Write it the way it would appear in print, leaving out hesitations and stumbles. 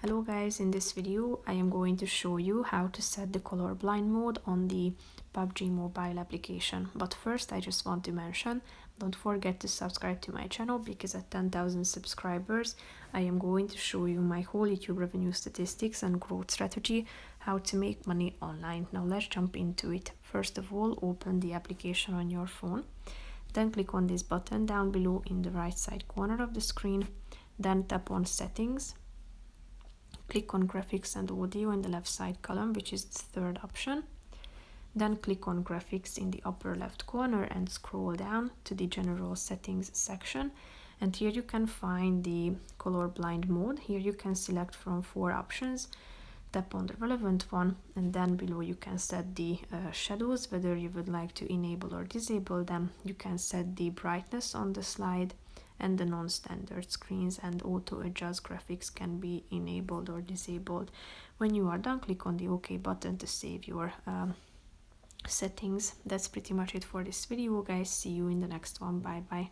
Hello guys, in this video I am going to show you how to set the colorblind mode on the PUBG mobile application. But first I just want to mention, don't forget to subscribe to my channel because at 10,000 subscribers I am going to show you my whole YouTube revenue statistics and growth strategy, how to make money online. Now let's jump into it. First of all, open the application on your phone. Then click on this button down below in the right side corner of the screen. Then tap on settings. Click on graphics and audio in the left side column, which is the third option. Then click on graphics in the upper left corner and scroll down to the general settings section. And here you can find the colorblind mode. Here you can select from 4 options. Tap on the relevant one, and then below you can set the shadows, whether you would like to enable or disable them. You can set the brightness on the slide and the non-standard screens, and auto adjust graphics can be enabled or disabled. When you are done, click on the OK button to save your settings. That's pretty much it for this video, guys. See you in the next one. Bye bye.